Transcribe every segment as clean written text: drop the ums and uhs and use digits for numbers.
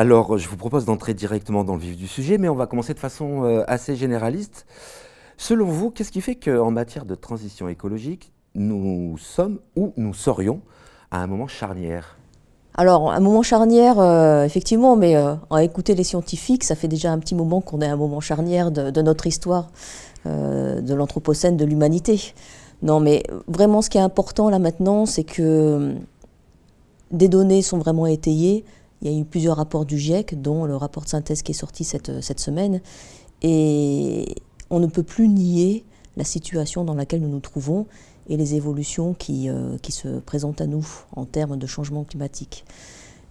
Alors, je vous propose d'entrer directement dans le vif du sujet, mais on va commencer de façon assez généraliste. Selon vous, qu'est-ce qui fait qu'en matière de transition écologique, nous sommes ou nous serions à un moment charnière? Alors, un moment charnière, effectivement, mais à écouter les scientifiques, ça fait déjà un petit moment qu'on est à un moment charnière de notre histoire, de l'Anthropocène, de l'humanité. Non, mais vraiment, ce qui est important là maintenant, c'est que des données sont vraiment étayées. Il y a eu plusieurs rapports du GIEC, dont le rapport de synthèse qui est sorti cette semaine. Et on ne peut plus nier la situation dans laquelle nous nous trouvons et les évolutions qui se présentent à nous en termes de changement climatique.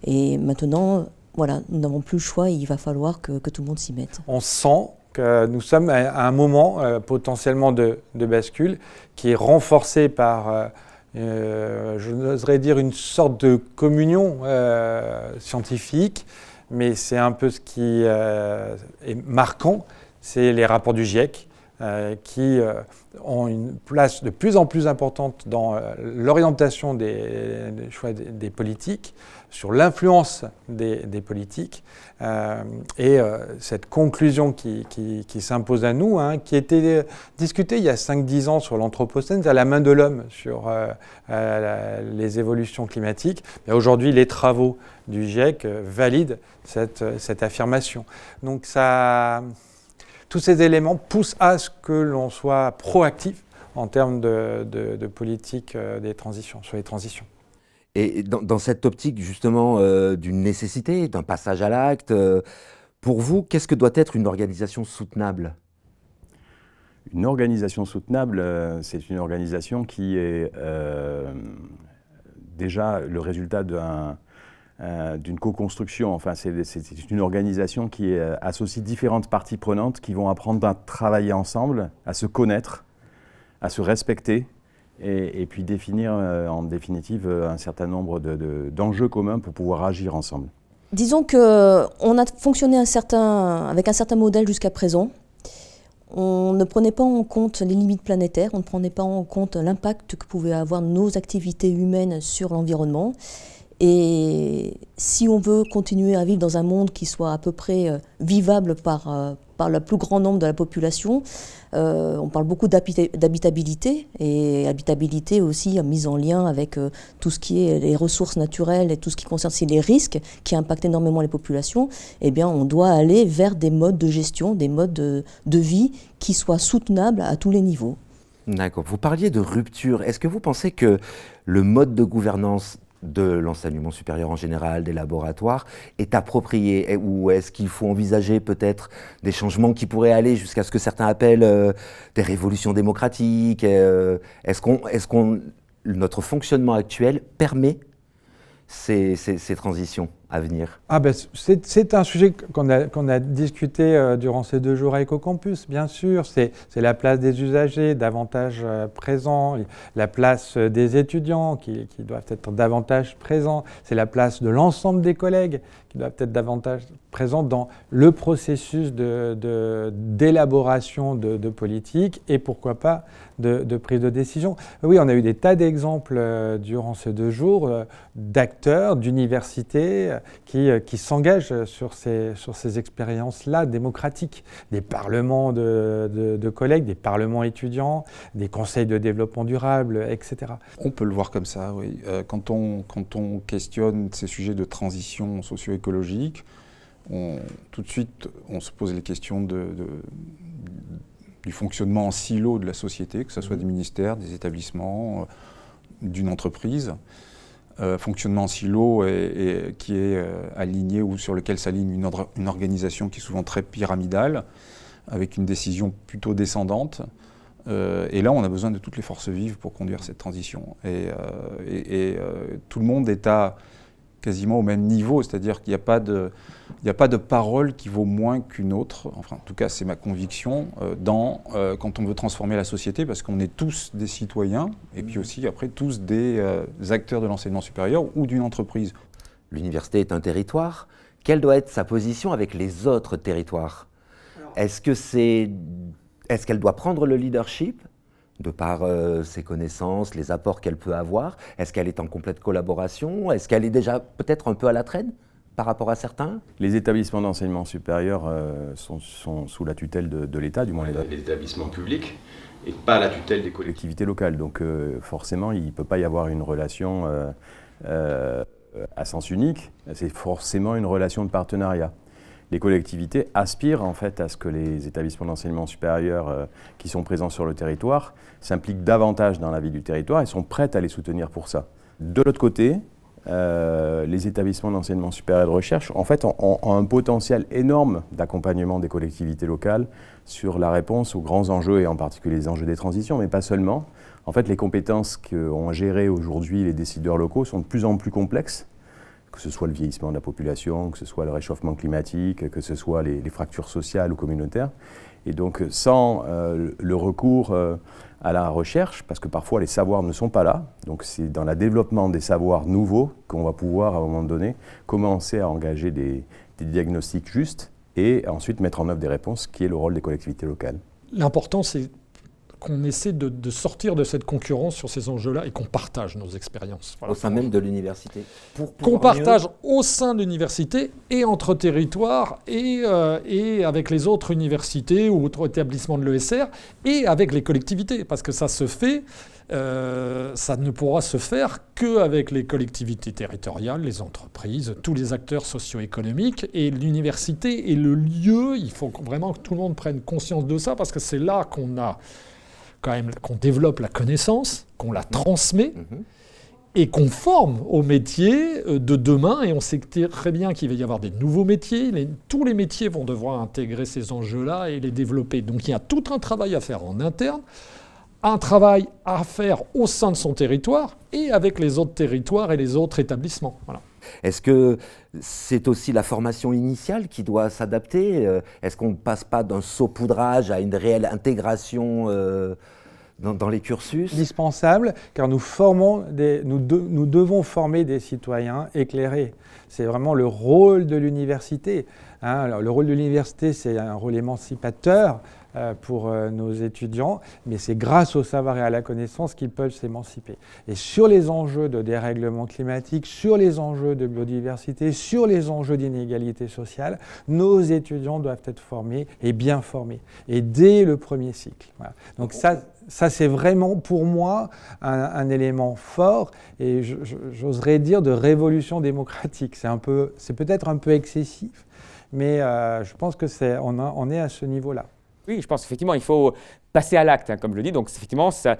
Et maintenant, voilà, nous n'avons plus le choix et il va falloir que tout le monde s'y mette. On sent que nous sommes à un moment potentiellement de bascule qui est renforcé par, je n'oserais dire, une sorte de communion scientifique, mais c'est un peu ce qui est marquant, c'est les rapports du GIEC qui ont une place de plus en plus importante dans l'orientation des choix des politiques, sur l'influence des politiques, et cette conclusion qui s'impose à nous, qui était discutée il y a 5-10 ans sur l'Anthropocène, c'est-à-dire la main de l'homme sur les évolutions climatiques. Mais aujourd'hui, les travaux du GIEC valident cette affirmation. Donc tous ces éléments poussent à ce que l'on soit proactif en termes de politique des transitions, sur les transitions. Et dans cette optique justement d'une nécessité, d'un passage à l'acte, pour vous, qu'est-ce que doit être une organisation soutenable? Une organisation soutenable, c'est une organisation qui est déjà le résultat d'une co-construction. Enfin, c'est une organisation qui associe différentes parties prenantes qui vont apprendre à travailler ensemble, à se connaître, à se respecter et puis définir en définitive un certain nombre d'enjeux communs pour pouvoir agir ensemble. Disons qu'on a fonctionné avec un certain modèle jusqu'à présent. On ne prenait pas en compte les limites planétaires, on ne prenait pas en compte l'impact que pouvaient avoir nos activités humaines sur l'environnement. Et si on veut continuer à vivre dans un monde qui soit à peu près vivable par le plus grand nombre de la population, on parle beaucoup d'habitabilité, et habitabilité aussi mise en lien avec tout ce qui est les ressources naturelles et tout ce qui concerne aussi les risques qui impactent énormément les populations. Eh bien, on doit aller vers des modes de gestion, des modes de vie qui soient soutenables à tous les niveaux. D'accord. Vous parliez de rupture. Est-ce que vous pensez que le mode de gouvernance de l'enseignement supérieur en général, des laboratoires, est approprié? Ou est-ce qu'il faut envisager peut-être des changements qui pourraient aller jusqu'à ce que certains appellent des révolutions démocratiques? Notre fonctionnement actuel permet ces transitions à venir? C'est un sujet qu'on a discuté durant ces 2 jours à Ecocampus, bien sûr. C'est la place des usagers davantage présents, la place des étudiants qui doivent être davantage présents, c'est la place de l'ensemble des collègues qui doivent être davantage présents dans le processus d'élaboration de politique et pourquoi pas de prise de décision. Oui, on a eu des tas d'exemples durant ces 2 jours d'acteurs, d'universités qui s'engagent sur ces expériences-là démocratiques, des parlements de collègues, des parlements étudiants, des conseils de développement durable, etc. On peut le voir comme ça, oui. Quand on questionne ces sujets de transition socio-écologique, tout de suite, on se pose les questions du fonctionnement en silo de la société, que ce soit des ministères, des établissements, d'une entreprise. Fonctionnement en silo qui est aligné ou sur lequel s'aligne une organisation qui est souvent très pyramidale, avec une décision plutôt descendante. Et là, on a besoin de toutes les forces vives pour conduire cette transition. Et tout le monde est quasiment au même niveau, c'est-à-dire qu'il n'y a pas de parole qui vaut moins qu'une autre. Enfin, en tout cas, c'est ma conviction quand on veut transformer la société, parce qu'on est tous des citoyens, et puis aussi après tous des acteurs de l'enseignement supérieur ou d'une entreprise. L'université est un territoire. Quelle doit être sa position avec les autres territoires? Est-ce qu'elle doit prendre le leadership de par ses connaissances, les apports qu'elle peut avoir? Est-ce qu'elle est en complète collaboration? Est-ce qu'elle est déjà peut-être un peu à la traîne par rapport à certains? Les établissements d'enseignement supérieur sont sous la tutelle de l'État, du moins les établissements publics, et pas la tutelle des collectivités locales. Donc forcément, il ne peut pas y avoir une relation à sens unique, c'est forcément une relation de partenariat. Les collectivités aspirent en fait à ce que les établissements d'enseignement supérieur qui sont présents sur le territoire s'impliquent davantage dans la vie du territoire et sont prêtes à les soutenir pour ça. De l'autre côté, les établissements d'enseignement supérieur et de recherche en fait, ont un potentiel énorme d'accompagnement des collectivités locales sur la réponse aux grands enjeux et en particulier les enjeux des transitions, mais pas seulement. En fait, les compétences qu'ont gérées aujourd'hui les décideurs locaux sont de plus en plus complexes, que ce soit le vieillissement de la population, que ce soit le réchauffement climatique, que ce soit les fractures sociales ou communautaires. Et donc, sans le recours à la recherche, parce que parfois les savoirs ne sont pas là, donc c'est dans le développement des savoirs nouveaux qu'on va pouvoir, à un moment donné, commencer à engager des diagnostics justes et ensuite mettre en œuvre des réponses, qui est le rôle des collectivités locales. L'important, c'est qu'on essaie de sortir de cette concurrence sur ces enjeux-là et qu'on partage nos expériences. Voilà, au sein même de l'université. Qu'on partage au sein de l'université et entre territoires et avec les autres universités ou autres établissements de l'ESR et avec les collectivités. Parce que ça se fait, ça ne pourra se faire qu'avec les collectivités territoriales, les entreprises, tous les acteurs socio-économiques. Et l'université est le lieu, il faut vraiment que tout le monde prenne conscience de ça parce que c'est là qu'on a quand même qu'on développe la connaissance, qu'on la transmet et qu'on forme aux métiers de demain. Et on sait très bien qu'il va y avoir des nouveaux métiers. Tous les métiers vont devoir intégrer ces enjeux-là et les développer. Donc il y a tout un travail à faire en interne, un travail à faire au sein de son territoire et avec les autres territoires et les autres établissements. Voilà. Est-ce que c'est aussi la formation initiale qui doit s'adapter? Est-ce qu'on ne passe pas d'un saupoudrage à une réelle intégration dans les cursus? Indispensable, car nous devons former des citoyens éclairés. C'est vraiment le rôle de l'université. Alors, le rôle de l'université, c'est un rôle émancipateur pour nos étudiants, mais c'est grâce au savoir et à la connaissance qu'ils peuvent s'émanciper. Et sur les enjeux de dérèglement climatique, sur les enjeux de biodiversité, sur les enjeux d'inégalité sociale, nos étudiants doivent être formés et bien formés, et dès le premier cycle. Voilà. Donc ça, c'est vraiment pour moi un élément fort et j'oserais dire de révolution démocratique. C'est peut-être un peu excessif, mais je pense que on est à ce niveau-là. Oui, je pense effectivement il faut passer à l'acte, comme je le dis. Donc effectivement, ça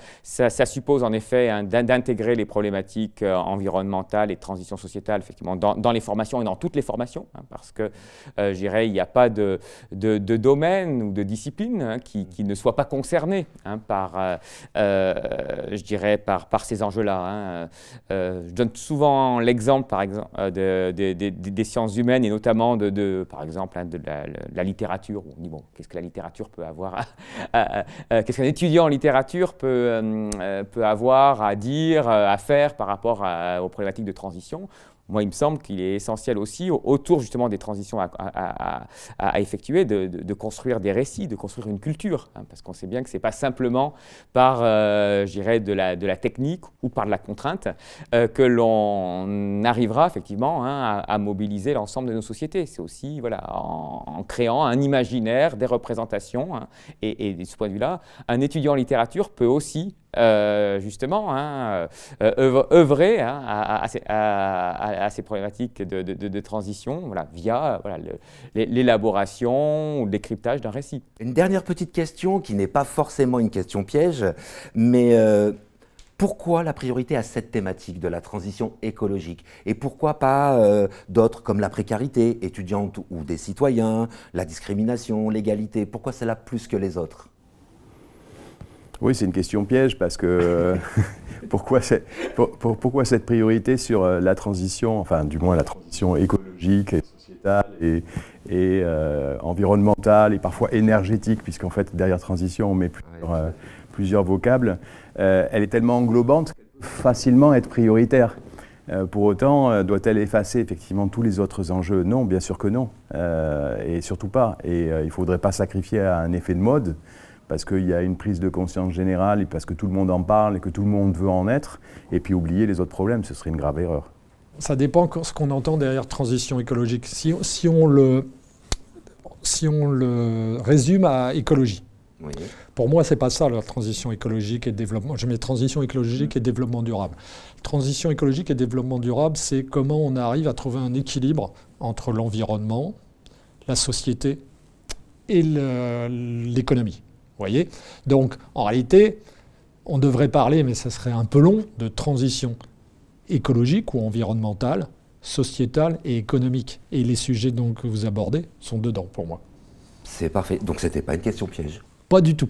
suppose en effet d'intégrer les problématiques environnementales et de transition sociétale effectivement, dans les formations et dans toutes les formations, parce que je dirais il n'y a pas de domaine ou de discipline qui ne soit pas concerné par ces enjeux-là. Je donne souvent l'exemple, par exemple, des sciences humaines et notamment par exemple, de la littérature. On dit bon, qu'est-ce que la littérature peut avoir qu'est-ce qu'un étudiant en littérature peut avoir à dire, à faire par rapport aux problématiques de transition? Moi, il me semble qu'il est essentiel aussi, autour justement des transitions à effectuer, de construire des récits, de construire une culture. Parce qu'on sait bien que ce n'est pas simplement par, je dirais, de la technique ou par de la contrainte que l'on arrivera effectivement à mobiliser l'ensemble de nos sociétés. C'est aussi voilà, en créant un imaginaire, des représentations. Et de ce point de vue-là, un étudiant en littérature peut aussi justement œuvrer à ces problématiques de transition via l'élaboration ou le décryptage d'un récit. Une dernière petite question qui n'est pas forcément une question piège, mais pourquoi la priorité à cette thématique de la transition écologique? Et pourquoi pas d'autres comme la précarité étudiante ou des citoyens, la discrimination, l'égalité? Pourquoi celle-là plus que les autres? Oui, c'est une question piège parce que pourquoi cette priorité sur la transition, enfin du moins la transition écologique et sociétale et environnementale et parfois énergétique, puisqu'en fait derrière transition on met plusieurs vocables, elle est tellement englobante qu'elle peut facilement être prioritaire. Pour autant, doit-elle effacer effectivement tous les autres enjeux? Non, bien sûr que non, et surtout pas. Et il ne faudrait pas sacrifier à un effet de mode, parce qu'il y a une prise de conscience générale et parce que tout le monde en parle et que tout le monde veut en être, et puis oublier les autres problèmes, ce serait une grave erreur. Ça dépend de ce qu'on entend derrière transition écologique. Si on le résume à écologie. Oui. Pour moi, c'est pas ça la transition écologique et développement. Je mets transition écologique et développement durable. Transition écologique et développement durable, c'est comment on arrive à trouver un équilibre entre l'environnement, la société et l'économie. Vous voyez ? Donc, en réalité, on devrait parler, mais ça serait un peu long, de transition écologique ou environnementale, sociétale et économique. Et les sujets donc, que vous abordez sont dedans pour moi. C'est parfait. Donc, c'était pas une question piège. Pas du tout.